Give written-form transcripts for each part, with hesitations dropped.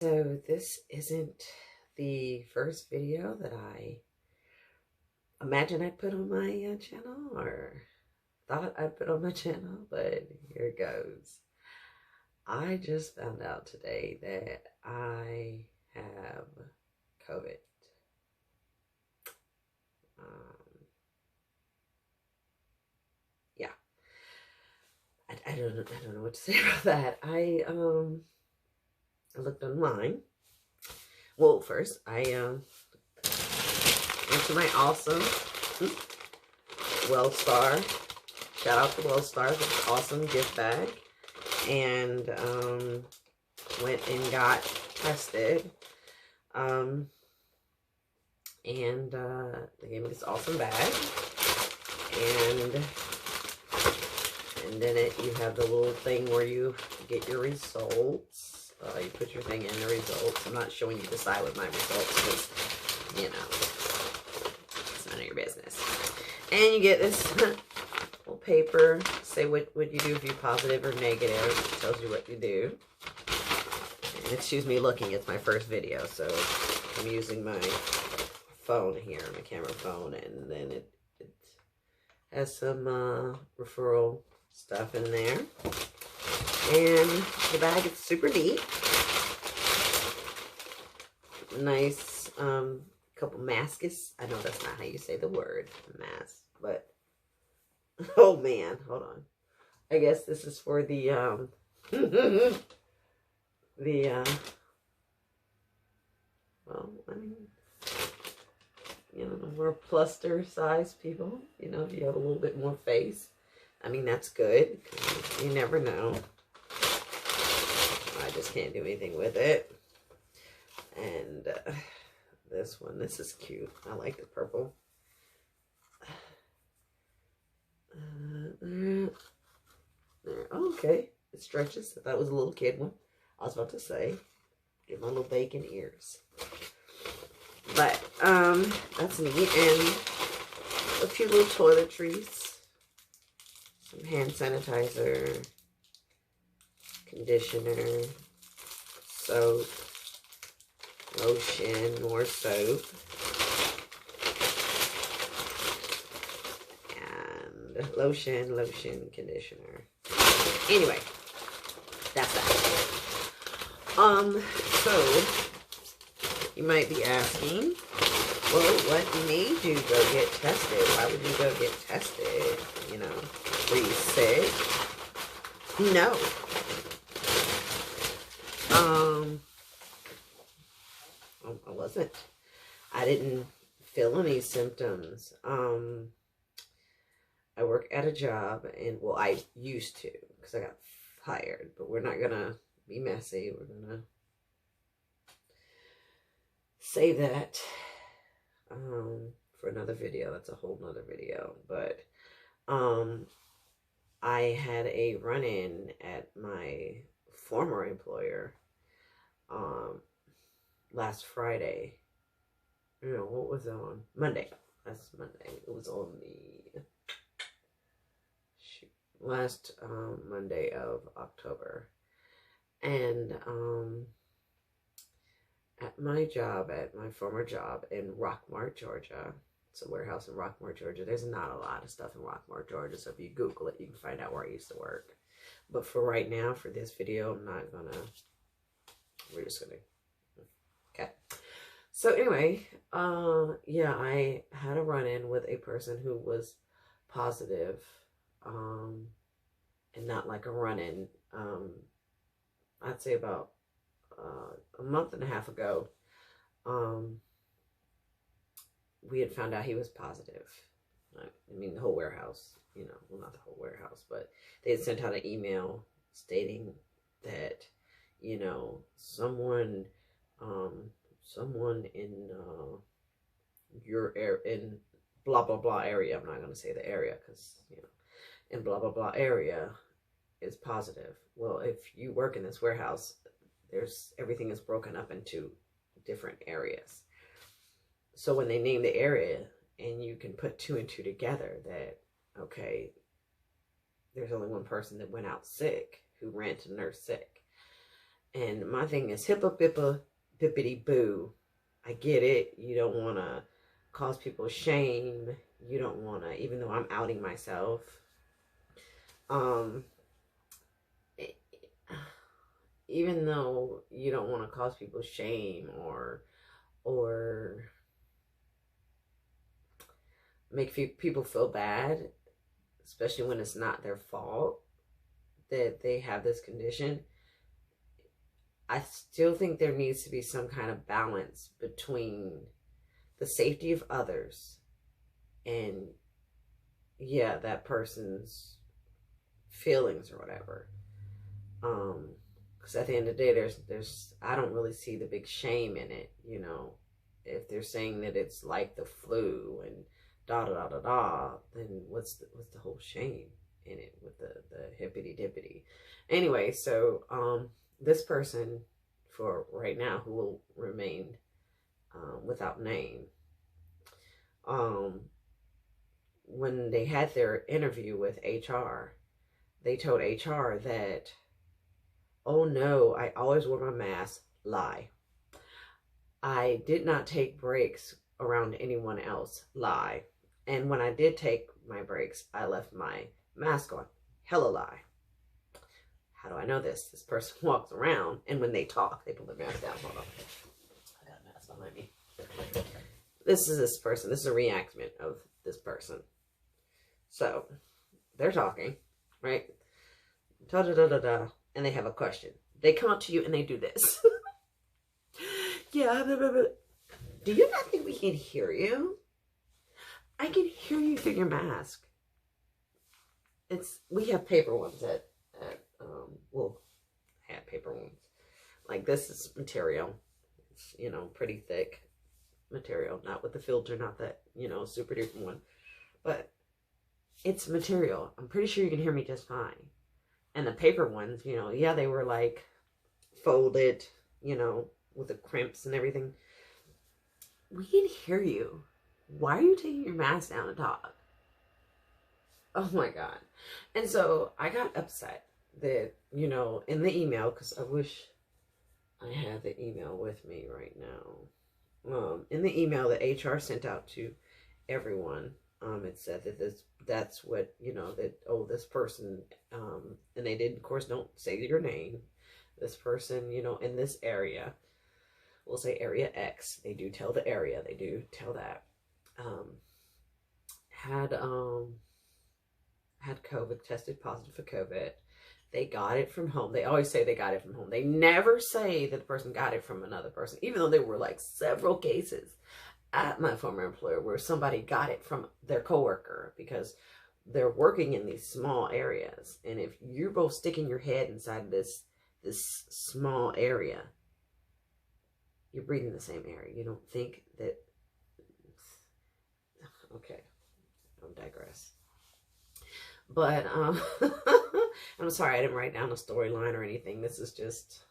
So this isn't the first video that I imagine I'd put on my channel or thought I'd put on my channel, but here it goes. I just found out today that I have COVID. Yeah, I don't know what to say about that. I looked online. Well, first I went to my awesome Wellstar. Shout out to Wellstar. That's an awesome gift bag. And went and got tested. And they gave me this awesome bag. And then you have the little thing where you get your results. You put your thing in the results. I'm not showing you the side with my results because, you know, it's none of your business. And you get this little paper. Say what would you do if you're positive or negative. It tells you what you do. And excuse me looking. It's my first video, so I'm using my phone here, my camera phone, and then it has some referral stuff in there. And the bag is super neat. Nice couple masks. I know that's not how you say the word, mask, but oh man, hold on. I guess this is for the well, I mean, you know, the more cluster size people, you know, if you have a little bit more face, I mean, that's good. You never know. I just can't do anything with it. And this one, this is cute. I like the purple. There. Oh, okay. It stretches. That was a little kid one. I was about to say, get my little bacon ears. But that's neat. And a few little toiletries, some hand sanitizer, conditioner, soap, lotion, more soap, and lotion, conditioner. Anyway, that's that. So you might be asking, well, what made you go get tested? Why would you go get tested? You know, were you sick? No. I wasn't. I didn't feel any symptoms. I work at a job, and well, I used to, because I got fired, but we're not gonna be messy. We're gonna save that for another video. That's a whole nother video. But I had a run-in at my former employer last Friday. No, what was it on? Monday. That's Monday. It was on the last Monday of October. And at my job, at my former job in Rockmart, Georgia, it's a warehouse in Rockmart, Georgia. There's not a lot of stuff in Rockmart, Georgia, so if you Google it, you can find out where I used to work. But for right now, for this video, I'm not gonna, we're just gonna, okay. So anyway, yeah, I had a run-in with a person who was positive, and not like a run-in, I'd say about a month and a half ago, we had found out he was positive. I mean, the whole warehouse, you know, well, not the whole warehouse, but they had sent out an email stating that, you know, someone in your in blah, blah, blah area, I'm not going to say the area because, you know, in blah, blah, blah area is positive. Well, if you work in this warehouse, everything is broken up into different areas. So when they name the area, and you can put two and two together that, okay, there's only one person that went out sick, who ran to nurse sick. And my thing is hippa bippa bippity boo. I get it. You don't want to cause people shame. You don't want to, even though I'm outing myself. Even though you don't want to cause people shame or make people feel bad, especially when it's not their fault that they have this condition, I still think there needs to be some kind of balance between the safety of others and, yeah, that person's feelings or whatever. Because at the end of the day, there's I don't really see the big shame in it, you know. If they're saying that it's like the flu and da da da da da, then what's the whole shame in it with the hippity dippity? Anyway, so this person, for right now, who will remain without name, when they had their interview with HR, they told HR that, oh no, I always wear my mask. Lie. I did not take breaks around anyone else. Lie. And when I did take my breaks, I left my mask on. Hella lie. How do I know this? This person walks around, and when they talk, they pull their mask down. Hold on. I got a mask behind me. This is this person. This is a reenactment of this person. So, they're talking, right? Da da da da da. And they have a question. They come up to you and they do this. Yeah, blah, blah, blah. Do you not think we can hear you? I can hear you through your mask. We have paper ones well, I had paper ones. Like, this is material. It's, you know, pretty thick material. Not with the filter, not that, you know, super duper one. But it's material. I'm pretty sure you can hear me just fine. And the paper ones, you know, yeah, they were like folded, you know, with the crimps and everything. We can hear you. Why are you taking your mask down to talk? Oh my God. And so I got upset that, you know, in the email, because I wish I had the email with me right now. In the email that HR sent out to everyone, it said that that's what, you know, that, oh, this person, and they did, of course, don't say your name. This person, you know, in this area, we'll say area X. They do tell the area. They do tell that. Had COVID, tested positive for COVID. They got it from home. They always say they got it from home. They never say that the person got it from another person, even though there were like several cases at my former employer where somebody got it from their coworker, because they're working in these small areas. And if you're both sticking your head inside this small area, you're breathing the same air. You don't think that, okay, I'll digress. But, I'm sorry, I didn't write down a storyline or anything. This is just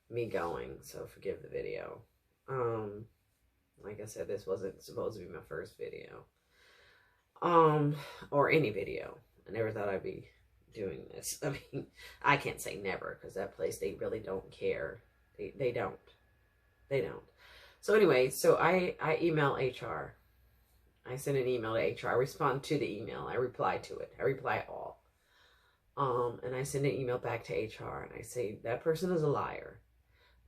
me going, so forgive the video. Like I said, this wasn't supposed to be my first video. Or any video. I never thought I'd be doing this. I mean, I can't say never, because that place, they really don't care. They don't. They don't. So anyway, so I email HR. I send an email to HR. I respond to the email. I reply to it. I reply all. And I send an email back to HR, and I say, that person is a liar.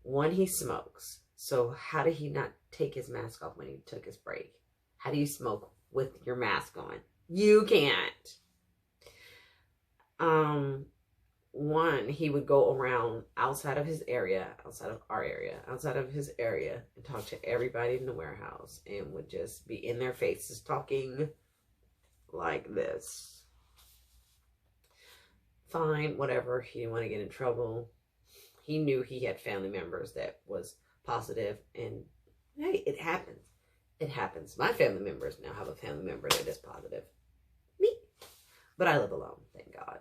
One, he smokes. So how did he not take his mask off when he took his break? How do you smoke with your mask on? You can't. One, he would go around outside of his area, outside of our area, outside of his area, and talk to everybody in the warehouse, and would just be in their faces talking like this. Fine, whatever. He didn't want to get in trouble. He knew he had family members that was positive, and hey, it happens. It happens. My family members now have a family member that is positive. Me. But I live alone, thank God.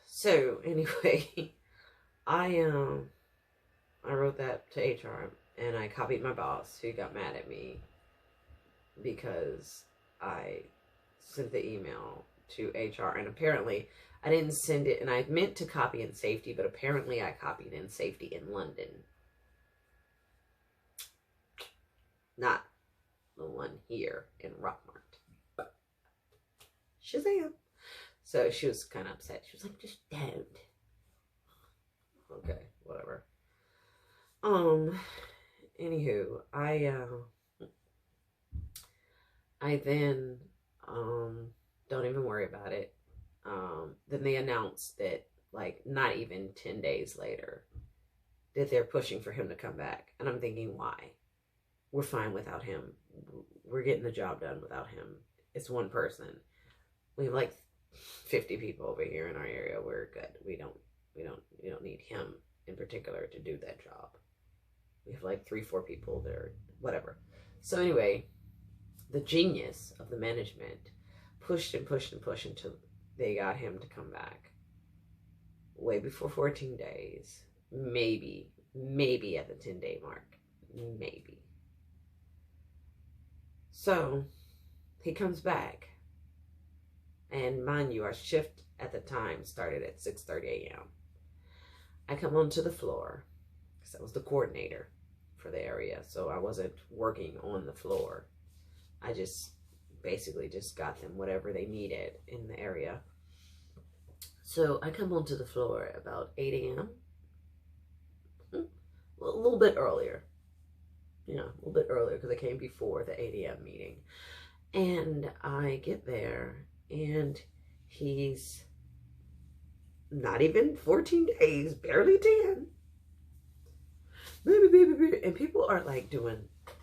So anyway, I wrote that to HR, and I copied my boss, who got mad at me because I sent the email to HR, and apparently I didn't send it, and I meant to copy in safety, but apparently I copied in safety in London. Not the one here in Rockmart. Shazam. So she was kind of upset. She was like, just don't. Okay, whatever. Anywho, I then, don't even worry about it. Then they announced that, like, not even 10 days later, that they're pushing for him to come back. And I'm thinking, why? We're fine without him. We're getting the job done without him. It's one person. We have like 50 people over here in our area. We're good. We don't need him in particular to do that job. We have like 3-4 people there, whatever. So anyway, the genius of the management pushed and pushed and pushed until they got him to come back. Way before 14 days. Maybe at the 10-day mark. Maybe. So, he comes back. And mind you, our shift at the time started at 6:30 a.m. I come onto the floor, because I was the coordinator for the area. So I wasn't working on the floor. I just basically just got them whatever they needed in the area. So I come onto the floor about 8 a.m. Well, a little bit earlier. Yeah, a little bit earlier because I came before the 8 a.m. meeting. And I get there and he's not even 14 days, barely 10. And people are like doing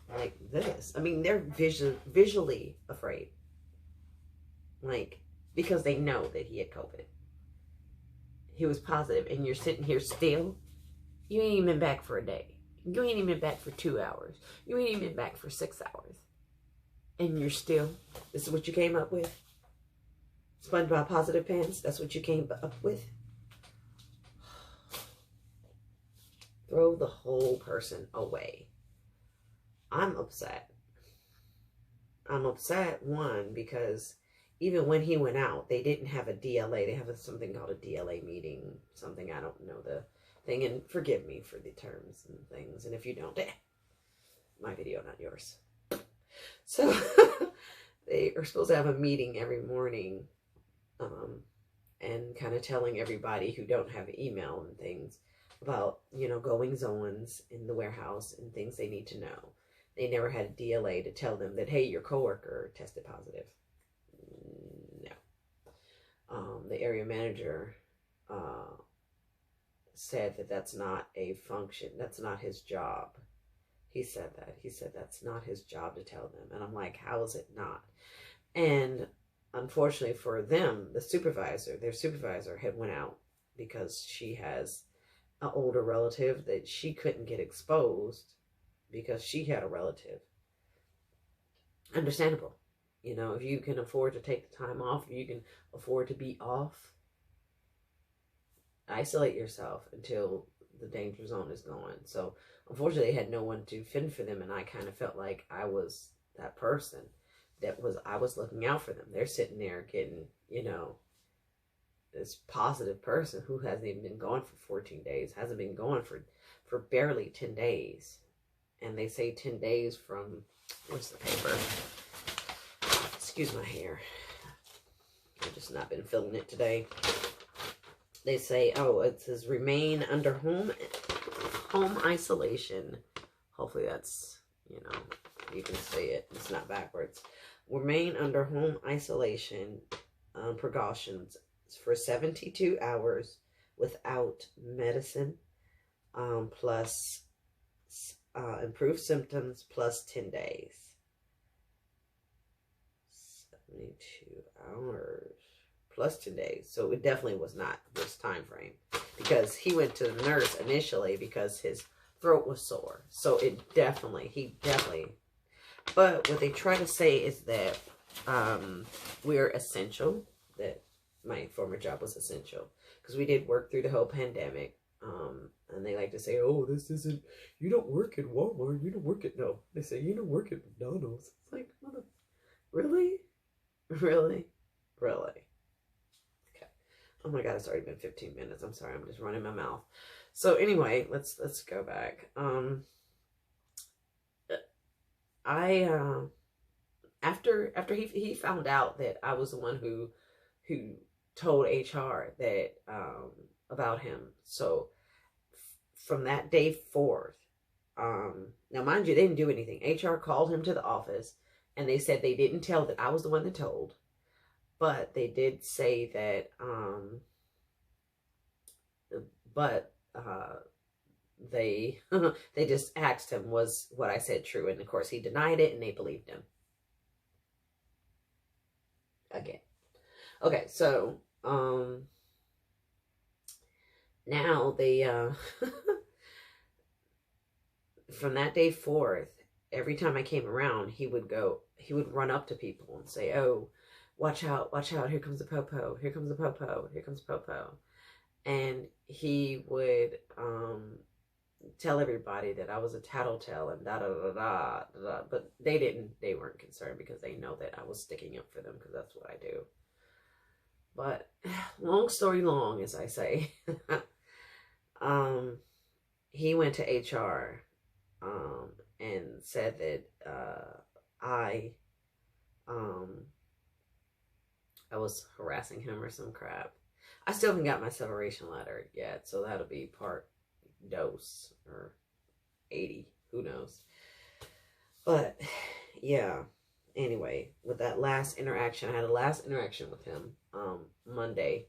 like this. I mean, they're visually afraid. Like, because they know that he had COVID. He was positive, and you're sitting here still. You ain't even been back for a day. You ain't even been back for 2 hours. You ain't even been back for 6 hours. And you're still, this is what you came up with? SpongeBob positive pants, that's what you came up with? Throw the whole person away. I'm upset. I'm upset, one, because even when he went out, they didn't have a DLA. They have something called a DLA meeting, something, I don't know the thing, and forgive me for the terms and things, and if you don't, my video, not yours. So, they are supposed to have a meeting every morning, and kind of telling everybody who don't have email and things about, you know, goings-ons in the warehouse and things they need to know. They never had a DLA to tell them that, hey, your coworker tested positive. No. The area manager said that that's not a function. That's not his job. He said that. He said that's not his job to tell them. And I'm like, how is it not? And unfortunately for them, their supervisor had went out because she has an older relative that she couldn't get exposed because she had a relative. Understandable. You know, if you can afford to take the time off, if you can afford to be off, isolate yourself until the danger zone is gone. So, unfortunately, they had no one to fend for them, and I kind of felt like I was that person I was looking out for them. They're sitting there getting, you know, this positive person who hasn't even been gone for 14 days, hasn't been gone for barely 10 days. And they say 10 days from, where's the paper? Excuse my hair. I've just not been feeling it today. They say, oh, it says remain under home isolation. Hopefully that's, you know, you can say it. It's not backwards. Remain under home isolation precautions for 72 hours without medicine, plus improved symptoms, plus 10 days. 72 hours plus 10 days. So it definitely was not this time frame, because he went to the nurse initially because his throat was sore. So he definitely, but what they try to say is that we're essential, that my former job was essential because we did work through the whole pandemic. And they like to say, oh, this isn't, you don't work at Walmart, you don't work at, no, they say, you don't work at McDonald's. It's like, really? Really? Really? Okay. Oh my God, it's already been 15 minutes. I'm sorry, I'm just running my mouth. So anyway, let's go back. After he found out that I was the one who told HR that about him. So from that day forth, now mind you, they didn't do anything. HR called him to the office and they said they didn't tell that I was the one that told, but they did say that they they just asked him, was what I said true? And of course he denied it and they believed him. Again. Okay, so now they from that day forth, every time I came around, he would run up to people and say, "Oh, watch out, here comes the popo, here comes the popo, here comes the popo." And he would tell everybody that I was a tattletale and da da da da da. But they weren't concerned because they know that I was sticking up for them because that's what I do. But long story long, as I say, he went to HR and said that I was harassing him or some crap. I still haven't got my separation letter yet, so that'll be part dose or 80, who knows. But yeah, anyway, with that last interaction, I had a last interaction with him Monday,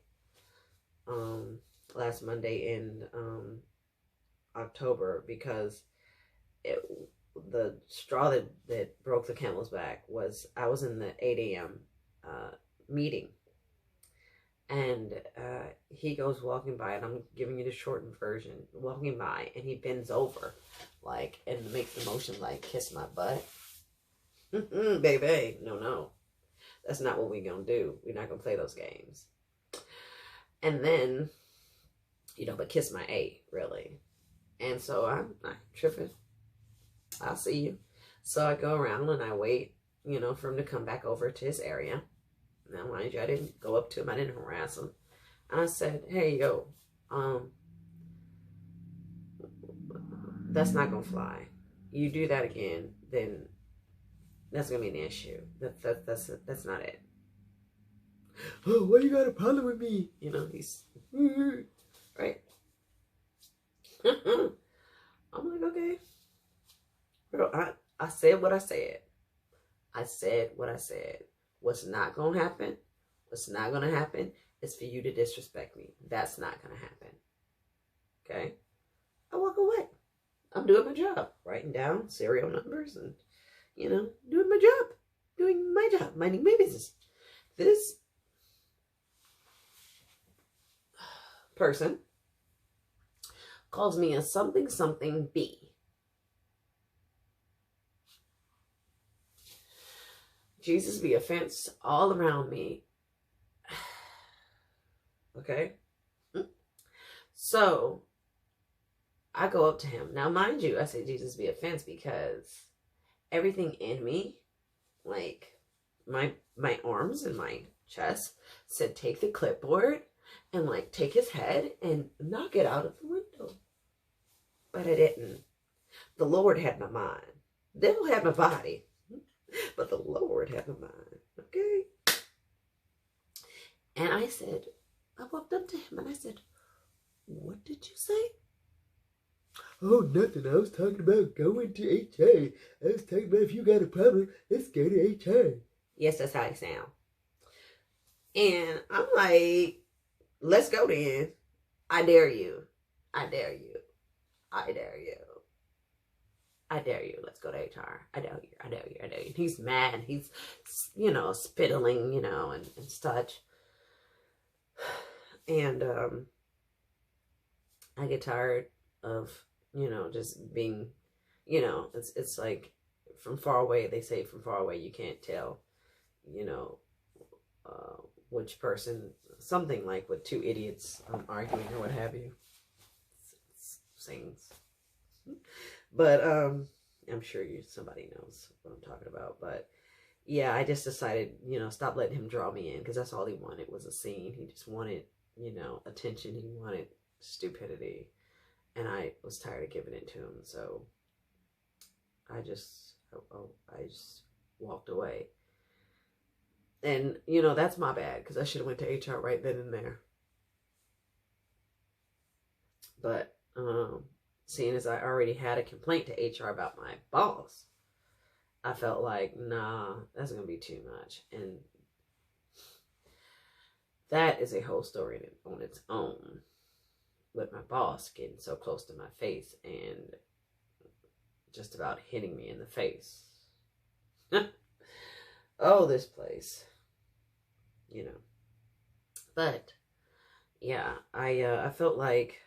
last Monday in October, because the straw that broke the camel's back was I was in the 8 a.m. Meeting. And he goes walking by, and I'm giving you the shortened version, walking by, and he bends over, like, and makes the motion, like, kiss my butt. Baby, no. That's not what we're going to do. We're not going to play those games. And then, but kiss my A, really. And so I'm tripping. I'll see you. So I go around, and I wait, for him to come back over to his area. Now, mind you, I didn't go up to him. I didn't harass him. And I said, "Hey, yo, that's not going to fly. You do that again, then that's going to be an issue. That's not it." "Oh, why you got a problem with me?" He's, right? I'm like, okay. Girl, I said what I said. I said what I said. What's not going to happen is for you to disrespect me. That's not going to happen. Okay? I walk away. I'm doing my job. Writing down serial numbers and, doing my job. Doing my job. Minding my business. This person calls me a something B. Jesus be offense all around me. Okay? So, I go up to him. Now, mind you, I say Jesus be offense because everything in me, like my arms and my chest, said take the clipboard and take his head and knock it out of the window. But I didn't. The Lord had my mind. The devil had my body. But the Lord had my mind, okay? And I walked up to him and I said, "What did you say?" "Oh, nothing. I was talking about going to HR. I was talking about if you got a problem, let's go to HR. Yes, that's how I sound. And I'm like, let's go then. I dare you. I dare you. I dare you. I dare you. Let's go to HR. I dare you. I dare you. I dare you. He's mad. He's, spittling, and such. And I get tired of, just being, it's like from far away. They say from far away you can't tell, which person, something like with two idiots arguing or what have you. Sings. But I'm sure somebody knows what I'm talking about. But yeah, I just decided, stop letting him draw me in, because that's all he wanted was a scene. He just wanted you know, attention. He wanted stupidity. And I was tired of giving it to him. So I just walked away. And, you know, that's my bad, because I should have went to HR right then and there. But seeing as I already had a complaint to HR about my boss, I felt like, nah, that's going to be too much. And that is a whole story on its own, with my boss getting so close to my face and just about hitting me in the face. Oh, this place. You know. But yeah, I felt like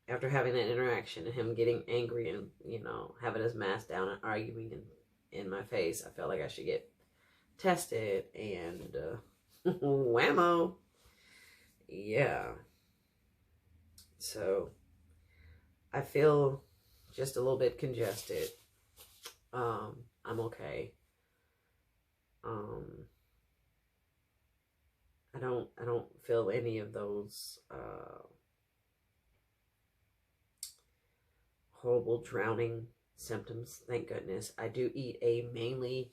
after having that interaction and him getting angry and, you know, having his mask down and arguing in my face, I felt like I should get tested, and whammo. Yeah. So I feel just a little bit congested. I'm okay. I don't feel any of those horrible drowning symptoms, thank goodness. I do eat a mainly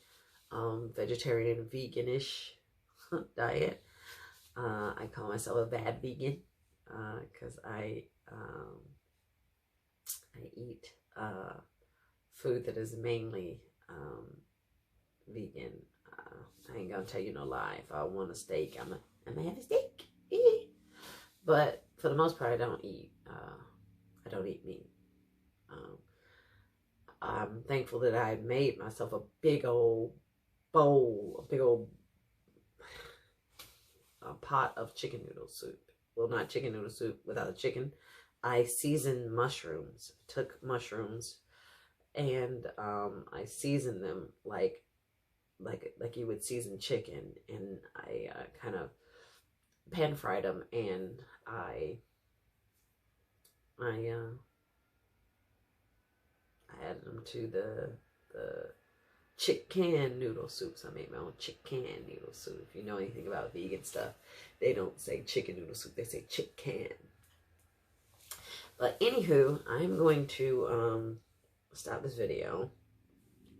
vegetarian, veganish diet. I call myself a bad vegan because I eat food that is mainly vegan. I ain't gonna tell you no lie. If I want a steak, I'm gonna have a steak. But for the most part, I don't eat meat. I'm thankful that I made myself a big old bowl, a pot of chicken noodle soup. Well, not chicken noodle soup without the chicken. I seasoned mushrooms. Took mushrooms and I seasoned them like you would season chicken, and I kind of pan fried them, and I added them to the chicken noodle soup. So I made my own chicken noodle soup. If you know anything about vegan stuff, they don't say chicken noodle soup, they say chicken. But anywho, I'm going to stop this video,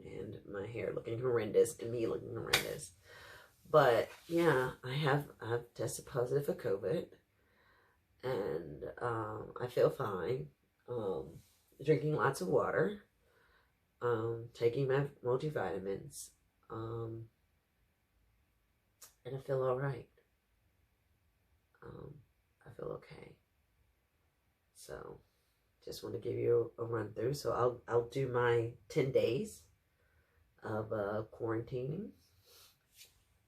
and my hair looking horrendous and me looking horrendous. But yeah, I've tested positive for COVID, and I feel fine. Drinking lots of water, taking my multivitamins, and I feel all right. I feel okay. So just want to give you a run through. So I'll do my 10 days of quarantining,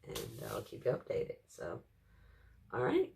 and I'll keep you updated. So, all right.